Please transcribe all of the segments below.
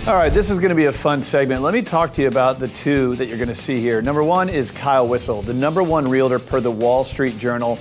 All right, this is going to be a fun segment. Let me talk to you about the two that you're going to see here. Number one is Kyle Whissel, the #1 realtor per the Wall Street Journal.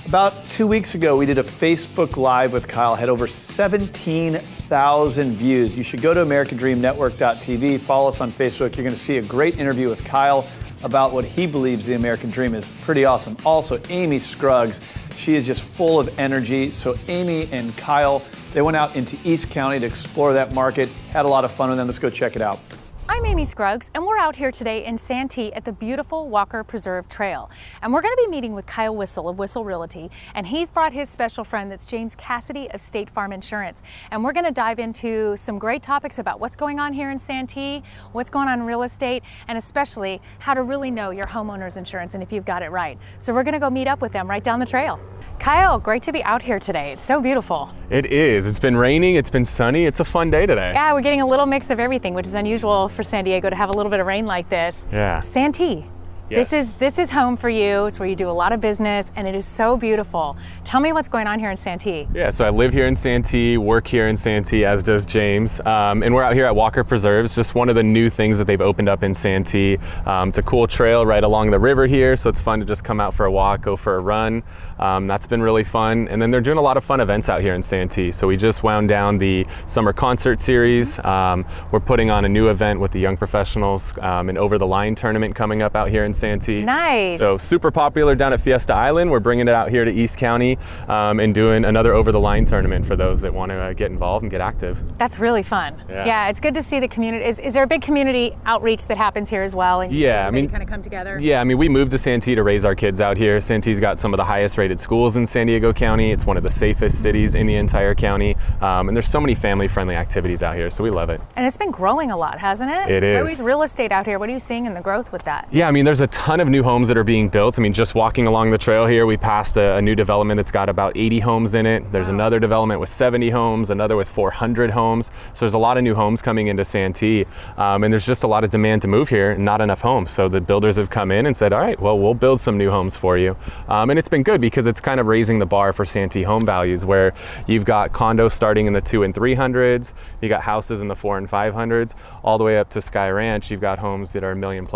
About 2 weeks ago, we did a Facebook Live with Kyle, had over 17,000 views. You should go to AmericanDreamNetwork.tv, follow us on Facebook. You're going to see a great interview with Kyle about what he believes the American dream is. Pretty awesome. Also, Amy Scruggs, she is just full of energy. So Amy and Kyle, they went out into East County to explore that market, had a lot of fun with them. Let's go check it out. I'm Amy Scruggs, and we're out here today in Santee at the beautiful Walker Preserve Trail. And we're going to be meeting with Kyle Whissel of Whissel Realty, and he's brought his special friend, that's James Cassidy of State Farm Insurance. And we're going to dive into some great topics about what's going on here in Santee, what's going on in real estate, and especially how to really know your homeowner's insurance and if you've got it right. So we're going to go meet up with them right down the trail. Kyle, great to be out here today. It's so beautiful. It is. It's been raining, it's been sunny, it's a fun day today. Yeah, we're getting a little mix of everything, which is unusual for San Diego to have a little bit of rain like this. Yeah. Santee. Yes. This is home for you. It's where you do a lot of business, and it is so beautiful. Tell me what's going on here in Santee. Yeah, so I live here in Santee, work here in Santee, as does James. And we're out here at Walker Preserve. It's just one of the new things that they've opened up in Santee. It's a cool trail right along the river here, so it's fun to just come out for a walk, go for a run. That's been really fun. And then they're doing a lot of fun events out here in Santee. So we just wound down the summer concert series. We're putting on a new event with the young professionals, an Over the Line tournament coming up out here in Santee. Nice. So super popular down at Fiesta Island. We're bringing it out here to East County and doing another Over the Line tournament for those that want to get involved and get active. That's really fun. Yeah. It's good to see the community. Is there a big community outreach that happens here as well? And you see everybody kind of come together? Yeah, I mean, we moved to Santee to raise our kids out here. Santee's got some of the highest rated schools in San Diego County. It's one of the safest cities in the entire county. And there's so many family-friendly activities out here, so we love it. And it's been growing a lot, hasn't it? It is. Always real estate out here. What are you seeing in the growth with that? Yeah, I mean, there's a ton of new homes that are being built. I mean, just walking along the trail here, we passed a new development that's got about 80 homes in it. There's another development with 70 homes, another with 400 homes. So there's a lot of new homes coming into Santee. And there's just a lot of demand to move here and not enough homes. So the builders have come in and said, all right, well, we'll build some new homes for you. And it's been good because it's kind of raising the bar for Santee home values, where you've got condos starting in the 200s and 300s, you got houses in the 400s and 500s, all the way up to Sky Ranch, you've got homes that are $1 million+.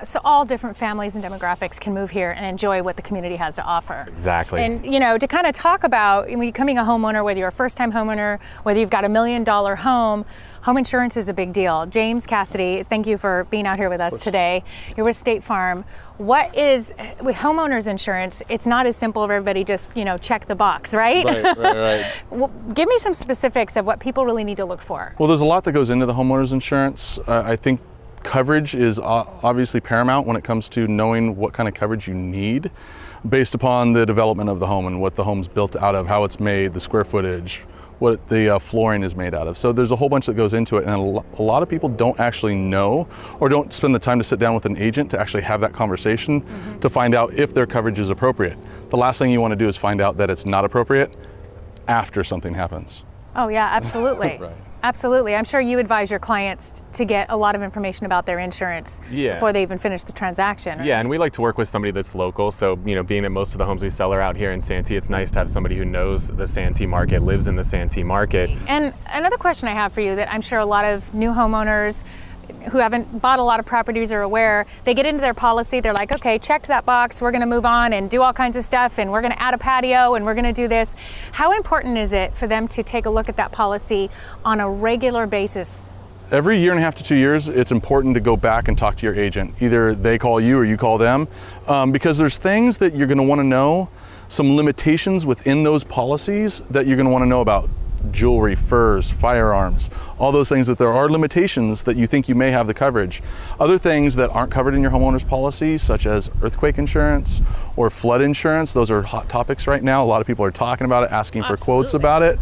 So all different families and demographics can move here and enjoy what the community has to offer. Exactly. And to kind of talk about when you're becoming a homeowner, whether you're a first-time homeowner, whether you've got $1 million home, home insurance is a big deal. James Cassidy, thank you for being out here with us today. You're with State Farm. What is, with homeowners insurance, it's not as simple as everybody just, check the box, right? Right. Well, give me some specifics of what people really need to look for. Well, there's a lot that goes into the homeowners insurance. I think coverage is obviously paramount when it comes to knowing what kind of coverage you need based upon the development of the home and what the home's built out of, how it's made, the square footage, what the flooring is made out of. So there's a whole bunch that goes into it, and a lot of people don't actually know or don't spend the time to sit down with an agent to actually have that conversation to find out if their coverage is appropriate. The last thing you want to do is find out that it's not appropriate after something happens. Oh yeah, absolutely. Right. Absolutely. I'm sure you advise your clients to get a lot of information about their insurance before they even finish the transaction. Right? Yeah, and we like to work with somebody that's local. So, being that most of the homes we sell are out here in Santee, it's nice to have somebody who knows the Santee market, lives in the Santee market. And another question I have for you that I'm sure a lot of new homeowners who haven't bought a lot of properties are aware, they get into their policy, they're like, okay, checked that box, we're gonna move on and do all kinds of stuff, and we're gonna add a patio, and we're gonna do this. How important is it for them to take a look at that policy on a regular basis? Every 1.5 to 2 years, it's important to go back and talk to your agent. Either they call you or you call them, because there's things that you're gonna wanna know, some limitations within those policies that you're gonna wanna know about. Jewelry, furs, firearms, all those things that there are limitations that you think you may have the coverage. Other things that aren't covered in your homeowner's policy, such as earthquake insurance or flood insurance, those are hot topics right now. A lot of people are talking about it, asking for quotes about it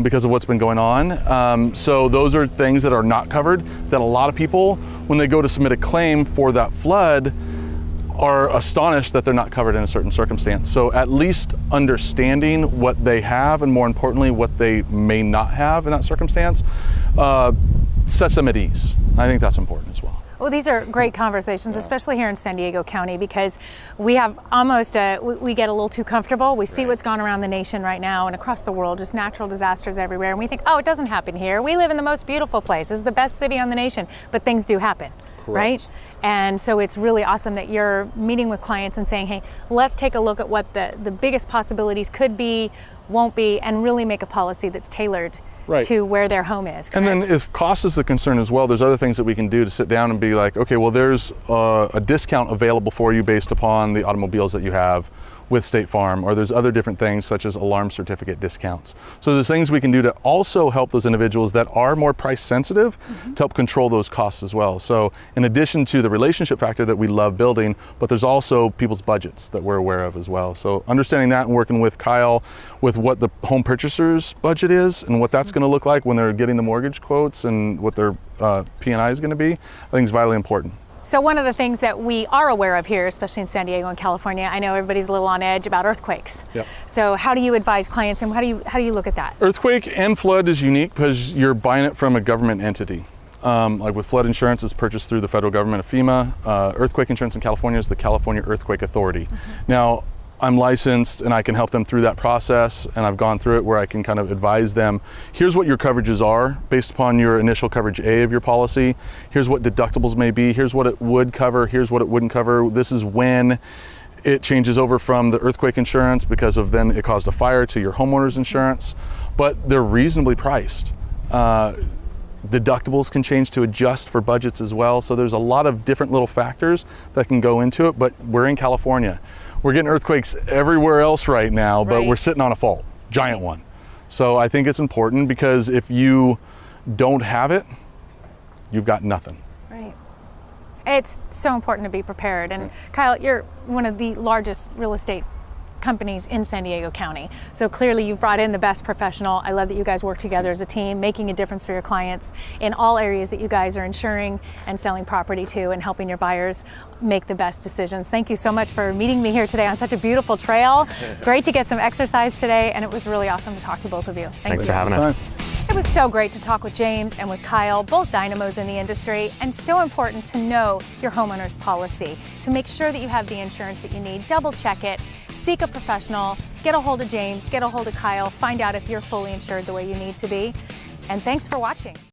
because of what's been going on. So those are things that are not covered that a lot of people, when they go to submit a claim for that flood, are astonished that they're not covered in a certain circumstance. So at least understanding what they have, and more importantly, what they may not have in that circumstance, sets them at ease. I think that's important as well. Well, these are great conversations, especially here in San Diego County, because we have almost we get a little too comfortable. We see what's going around the nation right now and across the world, just natural disasters everywhere. And we think, oh, it doesn't happen here. We live in the most beautiful place. This is the best city on the nation. But things do happen, right? And so it's really awesome that you're meeting with clients and saying, hey, let's take a look at what the biggest possibilities could be, won't be, and really make a policy that's tailored to where their home is. Correct? And then if cost is a concern as well, there's other things that we can do to sit down and be like, okay, well, there's a discount available for you based upon the automobiles that you have with State Farm, or there's other different things such as alarm certificate discounts. So there's things we can do to also help those individuals that are more price sensitive to help control those costs as well. So in addition to the relationship factor that we love building, but there's also people's budgets that we're aware of as well. So understanding that and working with Kyle with what the home purchaser's budget is and what that's going to look like when they're getting the mortgage quotes and what their P&I is going to be, I think is vitally important. So one of the things that we are aware of here, especially in San Diego and California, I know everybody's a little on edge about earthquakes. Yep. So how do you advise clients, and how do you look at that? Earthquake and flood is unique because you're buying it from a government entity. Like with flood insurance, it's purchased through the federal government of FEMA. Earthquake insurance in California is the California Earthquake Authority. Now, I'm licensed and I can help them through that process, and I've gone through it where I can kind of advise them, here's what your coverages are based upon your initial coverage A of your policy, here's what deductibles may be, here's what it would cover, here's what it wouldn't cover, this is when it changes over from the earthquake insurance because of then it caused a fire to your homeowner's insurance, but they're reasonably priced. Deductibles can change to adjust for budgets as well, so there's a lot of different little factors that can go into it, but we're in California. We're getting earthquakes everywhere else right now, but we're sitting on a fault, giant one. So I think it's important because if you don't have it, you've got nothing. Right. It's so important to be prepared. And Kyle, you're one of the largest real estate companies in San Diego County. So clearly you've brought in the best professional. I love that you guys work together as a team, making a difference for your clients in all areas that you guys are insuring and selling property to, and helping your buyers make the best decisions. Thank you so much for meeting me here today on such a beautiful trail. Great to get some exercise today, and it was really awesome to talk to both of you. Thanks for having us. It was so great to talk with James and with Kyle, both dynamos in the industry, and so important to know your homeowner's policy, to make sure that you have the insurance that you need. Double check it, seek a professional, get a hold of James, get a hold of Kyle, find out if you're fully insured the way you need to be. And thanks for watching.